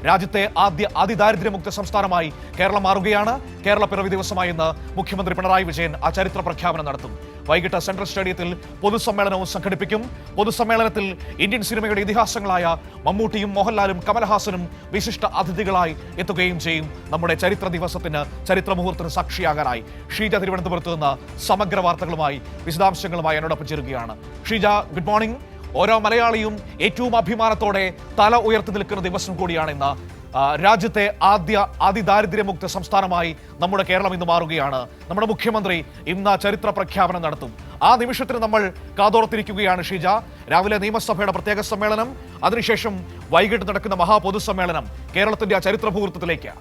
രാജ്യത്തെ ആദ്യ അതിദാരിദ്ര്യമുക്ത സംസ്ഥാനമായി കേരളം മാറുകയാണ്. കേരള പിറവി ദിവസമായി ഇന്ന് മുഖ്യമന്ത്രി പിണറായി വിജയൻ ആ ചരിത്ര പ്രഖ്യാപനം നടത്തും. വൈകിട്ട് സെൻട്രൽ സ്റ്റേഡിയത്തിൽ പൊതുസമ്മേളനവും സംഘടിപ്പിക്കും. പൊതുസമ്മേളനത്തിൽ ഇന്ത്യൻ സിനിമയുടെ ഇതിഹാസങ്ങളായ മമ്മൂട്ടിയും മോഹൻലാലും കമൽഹാസനും വിശിഷ്ട അതിഥികളായി എത്തുകയും ചെയ്യും. നമ്മുടെ ചരിത്ര ദിവസത്തിന്, ചരിത്ര മുഹൂർത്തത്തിന് സാക്ഷിയാകാനായി ഷീജ തിരുവനന്തപുരത്ത് നിന്ന് സമഗ്ര വാർത്തകളുമായി വിശദാംശങ്ങളുമായി എന്നോടൊപ്പം ചേരുകയാണ്. Sheeja, good morning. ഓരോ മലയാളിയും ഏറ്റവും അഭിമാനത്തോടെ തല ഉയർത്തി നിൽക്കുന്ന ദിവസം കൂടിയാണ് ഇന്ന്. രാജ്യത്തെ ആദ്യ അതിദാരിദ്ര്യമുക്ത സംസ്ഥാനമായി നമ്മുടെ കേരളം ഇന്ന് മാറുകയാണ്. നമ്മുടെ മുഖ്യമന്ത്രി ഇന്ന് ചരിത്ര പ്രഖ്യാപനം നടത്തും. ആ നിമിഷത്തിന് നമ്മൾ കാതോർത്തിരിക്കുകയാണ് ഷീജ. രാവിലെ നിയമസഭയുടെ പ്രത്യേക സമ്മേളനം, അതിനുശേഷം വൈകിട്ട് നടക്കുന്ന മഹാപൊതുസമ്മേളനം. കേരളത്തിന്റെ ആ ചരിത്ര മുഹൂർത്തത്തിലേക്ക്.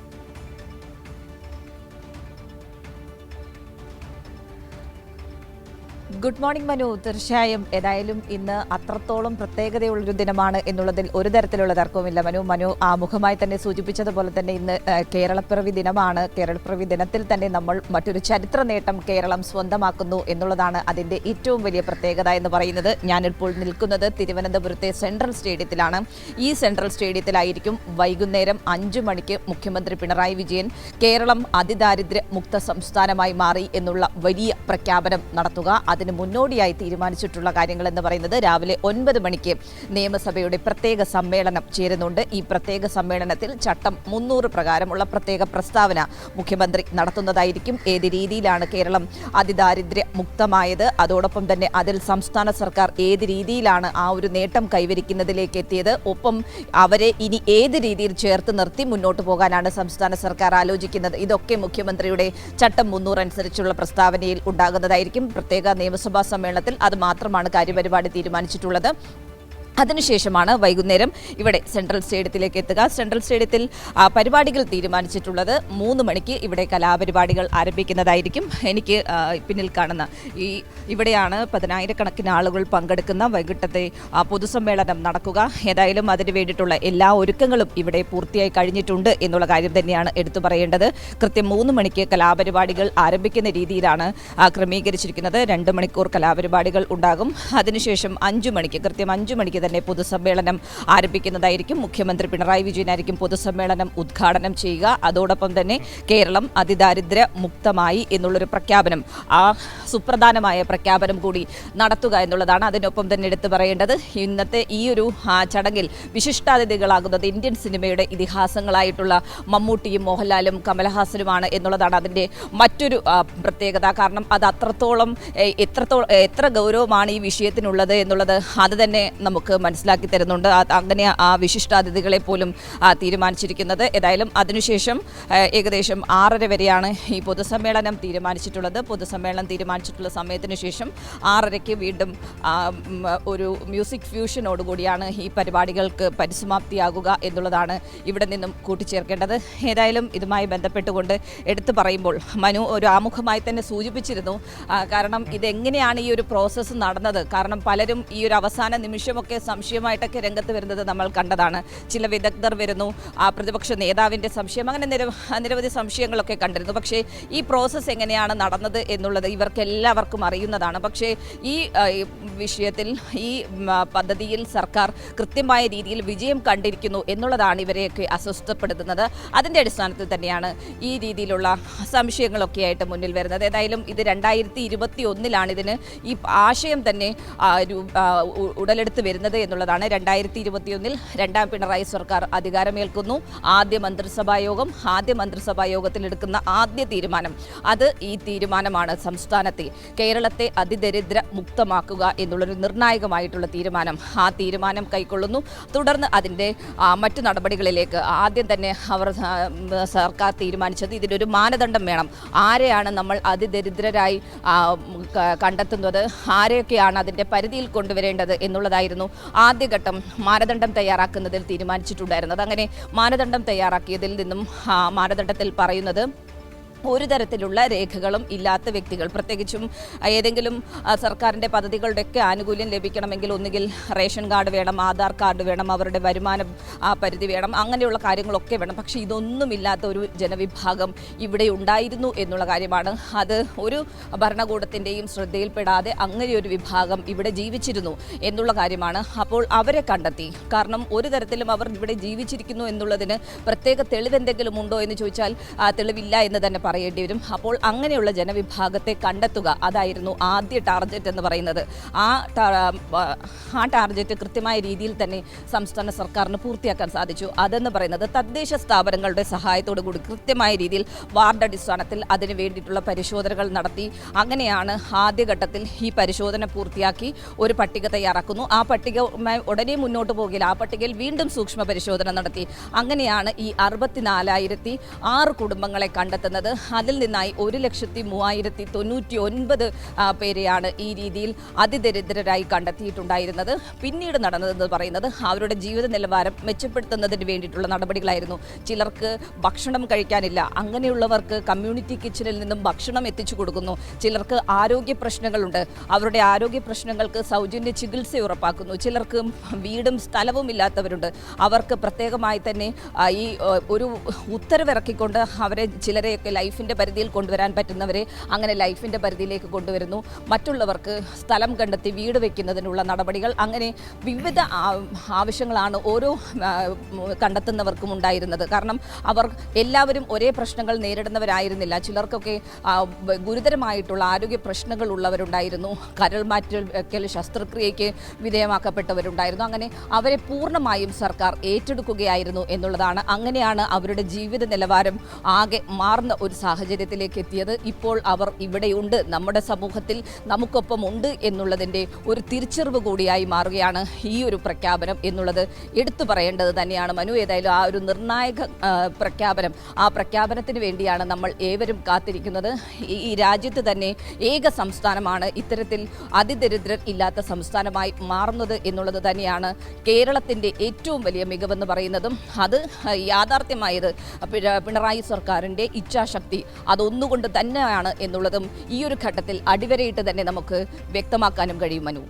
Good morning Manu. തീർച്ചയായും ഏതായാലും ഇന്ന് അത്രത്തോളം പ്രത്യേകതയുള്ളൊരു ദിനമാണ് എന്നുള്ളതിൽ ഒരു തരത്തിലുള്ള തർക്കവുമില്ല. മനു ആമുഖമായി തന്നെ സൂചിപ്പിച്ചതുപോലെ തന്നെ ഇന്ന് കേരളപ്പിറവി ദിനമാണ്. കേരളപ്പിറവി ദിനത്തിൽ തന്നെ നമ്മൾ മറ്റൊരു ചരിത്ര നേട്ടം കേരളം സ്വന്തമാക്കുന്നു എന്നുള്ളതാണ് അതിൻ്റെ ഏറ്റവും വലിയ പ്രത്യേകത എന്ന് പറയുന്നത്. ഞാനിപ്പോൾ നിൽക്കുന്നത് തിരുവനന്തപുരത്തെ സെൻട്രൽ സ്റ്റേഡിയത്തിലാണ്. ഈ സെൻട്രൽ സ്റ്റേഡിയത്തിലായിരിക്കും വൈകുന്നേരം 5 മണിക്ക് മുഖ്യമന്ത്രി പിണറായി വിജയൻ കേരളം അതിദാരിദ്ര്യ മുക്ത സംസ്ഥാനമായി മാറി എന്നുള്ള വലിയ പ്രഖ്യാപനം നടത്തുക. അതിന് മുന്നോടിയായി തീരുമാനിച്ചിട്ടുള്ള കാര്യങ്ങൾ എന്ന് പറയുന്നത് രാവിലെ 9 മണിക്ക് നിയമസഭയുടെ പ്രത്യേക സമ്മേളനം ചേരുന്നുണ്ട്. ഈ പ്രത്യേക സമ്മേളനത്തിൽ ചട്ടം 300 പ്രകാരമുള്ള പ്രത്യേക പ്രസ്താവന മുഖ്യമന്ത്രി നടത്തുന്നതായിരിക്കും. ഏത് രീതിയിലാണ് കേരളം അതിദാരിദ്ര്യ മുക്തമായത്, അതോടൊപ്പം തന്നെ അതിൽ സംസ്ഥാന സർക്കാർ ഏത് രീതിയിലാണ് ആ ഒരു നേട്ടം കൈവരിക്കുന്നതിലേക്ക് എത്തിയത്, ഒപ്പം അവരെ ഇനി ഏത് രീതിയിൽ ചേർത്ത് നിർത്തി മുന്നോട്ട് പോകാനാണ് സംസ്ഥാന സർക്കാർ ആലോചിക്കുന്നത്, ഇതൊക്കെ മുഖ്യമന്ത്രിയുടെ ചട്ടം 300 അനുസരിച്ചുള്ള പ്രസ്താവനയിൽ ഉണ്ടാകുന്നതായിരിക്കും. പ്രത്യേക നിയമസഭാ സമ്മേളനത്തിൽ അത് മാത്രമാണ് കാര്യപരിപാടി തീരുമാനിച്ചിട്ടുള്ളത്. അതിനുശേഷമാണ് വൈകുന്നേരം ഇവിടെ സെൻട്രൽ സ്റ്റേഡിയത്തിലേക്ക് എത്തുക. സെൻട്രൽ സ്റ്റേഡിയത്തിൽ പരിപാടികൾ തീരുമാനിച്ചിട്ടുള്ളത് 3 മണിക്ക് ഇവിടെ കലാപരിപാടികൾ ആരംഭിക്കുന്നതായിരിക്കും. എനിക്ക് പിന്നിൽ കാണുന്ന ഇവിടെയാണ് 10,000-കണക്കിന് ആളുകൾ പങ്കെടുക്കുന്ന വൈകിട്ടത്തെ പൊതുസമ്മേളനം നടക്കുക. ഏതായാലും അതിന് വേണ്ടിയിട്ടുള്ള എല്ലാ ഒരുക്കങ്ങളും ഇവിടെ പൂർത്തിയായി കഴിഞ്ഞിട്ടുണ്ട് എന്നുള്ള കാര്യം തന്നെയാണ് എടുത്തു പറയേണ്ടത്. കൃത്യം 3 മണിക്ക് കലാപരിപാടികൾ ആരംഭിക്കുന്ന രീതിയിലാണ് ക്രമീകരിച്ചിരിക്കുന്നത്. 2 മണിക്കൂർ കലാപരിപാടികൾ ഉണ്ടാകും. അതിനുശേഷം 5 മണിക്ക് കൃത്യം 5 മണിക്ക് തന്നെ പൊതുസമ്മേളനം ആരംഭിക്കുന്നതായിരിക്കും. മുഖ്യമന്ത്രി പിണറായി വിജയനായിരിക്കും പൊതുസമ്മേളനം ഉദ്ഘാടനം ചെയ്യുക. അതോടൊപ്പം തന്നെ കേരളം അതിദാരിദ്ര്യ മുക്തമായി എന്നുള്ളൊരു പ്രഖ്യാപനം, ആ സുപ്രധാനമായ പ്രഖ്യാപനം കൂടി നടത്തുക എന്നുള്ളതാണ്. അതിനൊപ്പം തന്നെ എടുത്തു പറയേണ്ടത് ഇന്നത്തെ ഈ ഒരു ചടങ്ങിൽ വിശിഷ്ടാതിഥികളാകുന്നത് ഇന്ത്യൻ സിനിമയുടെ ഇതിഹാസങ്ങളായിട്ടുള്ള മമ്മൂട്ടിയും മോഹൻലാലും കമൽഹാസനുമാണ് എന്നുള്ളതാണ് അതിൻ്റെ മറ്റൊരു പ്രത്യേകത. കാരണം അത് എത്ര ഗൗരവമാണ് ഈ വിഷയത്തിനുള്ളത് എന്നുള്ളത് അത് തന്നെ നമുക്ക് മനസ്സിലാക്കി തരുന്നുണ്ട്. അങ്ങനെ ആ വിശിഷ്ടാതിഥികളെ പോലും തീരുമാനിച്ചിരിക്കുന്നത്. ഏതായാലും അതിനുശേഷം ഏകദേശം 6:30 വരെയാണ് ഈ പൊതുസമ്മേളനം തീരുമാനിച്ചിട്ടുള്ളത്. പൊതുസമ്മേളനം തീരുമാനിച്ചിട്ടുള്ള സമയത്തിന് ശേഷം 6:30-ക്ക് വീണ്ടും ഒരു മ്യൂസിക് ഫ്യൂഷനോടുകൂടിയാണ് ഈ പരിപാടികൾക്ക് പരിസമാപ്തിയാകുക എന്നുള്ളതാണ് ഇവിടെ നിന്നും കൂട്ടിച്ചേർക്കേണ്ടത്. ഏതായാലും ഇതുമായി ബന്ധപ്പെട്ടുകൊണ്ട് എടുത്തു പറയുമ്പോൾ മനു ഒരു ആമുഖമായി തന്നെ സൂചിപ്പിച്ചിരുന്നു. കാരണം ഇതെങ്ങനെയാണ് ഈ ഒരു പ്രോസസ്സ് നടന്നത്. കാരണം പലരും ഈ ഒരു അവസാന നിമിഷമൊക്കെ സംശയമായിട്ടൊക്കെ രംഗത്ത് വരുന്നത് നമ്മൾ കണ്ടതാണ്. ചില വിദഗ്ധർ വരുന്നു, പ്രതിപക്ഷ നേതാവിൻ്റെ സംശയം, അങ്ങനെ നിരവധി സംശയങ്ങളൊക്കെ കണ്ടിരുന്നു. പക്ഷേ ഈ പ്രോസസ്സ് എങ്ങനെയാണ് നടന്നത് എന്നുള്ളത് ഇവർക്കെല്ലാവർക്കും അറിയുന്നതാണ്. പക്ഷേ ഈ വിഷയത്തിൽ, ഈ പദ്ധതിയിൽ സർക്കാർ കൃത്യമായ രീതിയിൽ വിജയം കണ്ടിരിക്കുന്നു എന്നുള്ളതാണ് ഇവരെയൊക്കെ അസ്വസ്ഥപ്പെടുത്തുന്നത്. അതിൻ്റെ അടിസ്ഥാനത്തിൽ തന്നെയാണ് ഈ രീതിയിലുള്ള സംശയങ്ങളൊക്കെ ആയിട്ട് മുന്നിൽ വരുന്നത്. ഏതായാലും ഇത് 2021-ലാണ് ഇതിന് ഈ ആശയം തന്നെ ഉടലെടുത്ത് വരുന്നത് എന്നുള്ളതാണ്. 2021-ൽ 2ാം പിണറായി സർക്കാർ അധികാരമേൽക്കുന്നു. ആദ്യ മന്ത്രിസഭാ യോഗത്തിൽ എടുക്കുന്ന ആദ്യ തീരുമാനം, അത് ഈ തീരുമാനമാണ്. സംസ്ഥാനത്തെ, കേരളത്തെ അതിദരിദ്ര മുക്തമാക്കുക എന്നുള്ളൊരു നിർണായകമായിട്ടുള്ള തീരുമാനം. ആ തീരുമാനം കൈക്കൊള്ളുന്നു. തുടർന്ന് അതിൻ്റെ മറ്റു നടപടികളിലേക്ക് ആദ്യം തന്നെ സർക്കാർ തീരുമാനിച്ചത് ഇതിനൊരു മാനദണ്ഡം വേണം. ആരെയാണ് നമ്മൾ അതിദരിദ്രരായി കണ്ടെത്തുന്നത്, ആരെയൊക്കെയാണ് അതിൻ്റെ പരിധിയിൽ കൊണ്ടുവരേണ്ടത് എന്നുള്ളതായിരുന്നു ആദ്യഘട്ടം മാനദണ്ഡം തയ്യാറാക്കുന്നതിൽ തീരുമാനിച്ചിട്ടുണ്ടായിരുന്നത്. അങ്ങനെ മാനദണ്ഡം തയ്യാറാക്കിയതിൽ നിന്നും മാനദണ്ഡത്തിൽ പറയുന്നത് ഒരു തരത്തിലുള്ള രേഖകളും ഇല്ലാത്ത വ്യക്തികൾ, പ്രത്യേകിച്ചും ഏതെങ്കിലും സർക്കാരിൻ്റെ പദ്ധതികളുടെയൊക്കെ ആനുകൂല്യം ലഭിക്കണമെങ്കിൽ ഒന്നുകിൽ റേഷൻ കാർഡ് വേണം, ആധാർ കാർഡ് വേണം, അവരുടെ വരുമാന പരിധി വേണം, അങ്ങനെയുള്ള കാര്യങ്ങളൊക്കെ വേണം. പക്ഷേ ഇതൊന്നുമില്ലാത്ത ഒരു ജനവിഭാഗം ഇവിടെ ഉണ്ടായിരുന്നു എന്നുള്ള കാര്യമാണ്. അത് ഒരു ഭരണകൂടത്തിൻ്റെയും ശ്രദ്ധയിൽപ്പെടാതെ അങ്ങനെയൊരു വിഭാഗം ഇവിടെ ജീവിച്ചിരുന്നു എന്നുള്ള കാര്യമാണ്. അപ്പോൾ അവരെ കണ്ടെത്തി. കാരണം ഒരു തരത്തിലും അവർ ഇവിടെ ജീവിച്ചിരിക്കുന്നു എന്നുള്ളതിന് പ്രത്യേക തെളിവ് എന്തെങ്കിലും ഉണ്ടോ എന്ന് ചോദിച്ചാൽ തെളിവില്ല എന്ന് തന്നെ പറയേണ്ടി വരും. അപ്പോൾ അങ്ങനെയുള്ള ജനവിഭാഗത്തെ കണ്ടെത്തുക, അതായിരുന്നു ആദ്യ ടാർഗറ്റ് എന്ന് പറയുന്നത്. ആ ടാർഗറ്റ് കൃത്യമായ രീതിയിൽ തന്നെ സംസ്ഥാന സർക്കാരിന് പൂർത്തിയാക്കാൻ സാധിച്ചു. അതെന്ന് പറയുന്നത് തദ്ദേശ സ്ഥാപനങ്ങളുടെ സഹായത്തോടു കൂടി കൃത്യമായ രീതിയിൽ വാർഡ് അടിസ്ഥാനത്തിൽ അതിന് വേണ്ടിയിട്ടുള്ള പരിശോധനകൾ നടത്തി. അങ്ങനെയാണ് ആദ്യഘട്ടത്തിൽ ഈ പരിശോധന പൂർത്തിയാക്കി ഒരു പട്ടിക തയ്യാറാക്കുന്നു. ആ പട്ടിക ഉടനെ മുന്നോട്ട് പോകില്ല. ആ പട്ടികയിൽ വീണ്ടും സൂക്ഷ്മ പരിശോധന നടത്തി. അങ്ങനെയാണ് ഈ 64,006 കുടുംബങ്ങളെ കണ്ടെത്തുന്നത്. അതിൽ നിന്നായി 1,03,099 പേരെയാണ് ഈ രീതിയിൽ അതിദരിദ്രരായി കണ്ടെത്തിയിട്ടുണ്ടായിരുന്നത്. പിന്നീട് നടന്നതെന്ന് പറയുന്നത് അവരുടെ ജീവിത നിലവാരം മെച്ചപ്പെടുത്തുന്നതിന് വേണ്ടിയിട്ടുള്ള നടപടികളായിരുന്നു. ചിലർക്ക് ഭക്ഷണം കഴിക്കാനില്ല, അങ്ങനെയുള്ളവർക്ക് കമ്മ്യൂണിറ്റി കിച്ചണിൽ നിന്നും ഭക്ഷണം എത്തിച്ചു കൊടുക്കുന്നു. ചിലർക്ക് ആരോഗ്യ പ്രശ്നങ്ങളുണ്ട്, അവരുടെ ആരോഗ്യ പ്രശ്നങ്ങൾക്ക് സൗജന്യ ചികിത്സ ഉറപ്പാക്കുന്നു. ചിലർക്ക് വീടും സ്ഥലവും ഇല്ലാത്തവരുണ്ട്, അവർക്ക് പ്രത്യേകമായി തന്നെ ഈ ഒരു ഉത്തരവിറക്കിക്കൊണ്ട് അവരെ ചിലരെയൊക്കെ ലൈഫിൻ്റെ പരിധിയിൽ കൊണ്ടുവരാൻ പറ്റുന്നവരെ അങ്ങനെ ലൈഫിൻ്റെ പരിധിയിലേക്ക് കൊണ്ടുവരുന്നു. മറ്റുള്ളവർക്ക് സ്ഥലം കണ്ടെത്തി വീട് വയ്ക്കുന്നതിനുള്ള നടപടികൾ, അങ്ങനെ വിവിധ ആവശ്യങ്ങളാണ് ഓരോ കണ്ടെത്തുന്നവർക്കും ഉണ്ടായിരുന്നത്. കാരണം അവർ എല്ലാവരും ഒരേ പ്രശ്നങ്ങൾ നേരിടുന്നവരായിരുന്നില്ല. ചിലർക്കൊക്കെ ഗുരുതരമായിട്ടുള്ള ആരോഗ്യ പ്രശ്നങ്ങൾ ഉള്ളവരുണ്ടായിരുന്നു, കരൾ മാറ്റൽ ശസ്ത്രക്രിയയ്ക്ക് വിധേയമാക്കപ്പെട്ടവരുണ്ടായിരുന്നു. അങ്ങനെ അവരെ പൂർണ്ണമായും സർക്കാർ ഏറ്റെടുക്കുകയായിരുന്നു എന്നുള്ളതാണ്. അങ്ങനെയാണ് അവരുടെ ജീവിത നിലവാരം ആകെ മാറുന്ന ഒരു സാഹചര്യത്തിലേക്ക് എത്തിയത്. ഇപ്പോൾ അവർ ഇവിടെയുണ്ട്, നമ്മുടെ സമൂഹത്തിൽ നമുക്കൊപ്പം ഉണ്ട് എന്നുള്ളതിൻ്റെ ഒരു തിരിച്ചറിവ് കൂടിയായി മാറുകയാണ് ഈ ഒരു പ്രഖ്യാപനം എന്നുള്ളത് എടുത്തു പറയേണ്ടത് തന്നെയാണ്. മനു, ഏതായാലും ആ ഒരു നിർണായക പ്രഖ്യാപനം, ആ പ്രഖ്യാപനത്തിന് വേണ്ടിയാണ് നമ്മൾ ഏവരും കാത്തിരിക്കുന്നത്. ഈ രാജ്യത്ത് തന്നെ ഏക സംസ്ഥാനമാണ് ഇത്തരത്തിൽ അതിദരിദ്രർ ഇല്ലാത്ത സംസ്ഥാനമായി മാറുന്നത് എന്നുള്ളത് തന്നെയാണ് കേരളത്തിൻ്റെ ഏറ്റവും വലിയ മികവെന്ന് പറയുന്നതും. അത് യാഥാർത്ഥ്യമായത് പിണറായി സർക്കാരിൻ്റെ ഇച്ഛാശക്തി അതൊന്നുകൊണ്ട് തന്നെയാണ് എന്നുള്ളതും ഈ ഒരു ഘട്ടത്തിൽ അടിവരയിട്ട് തന്നെ നമുക്ക് വ്യക്തമാക്കാനും കഴിയും. മനു.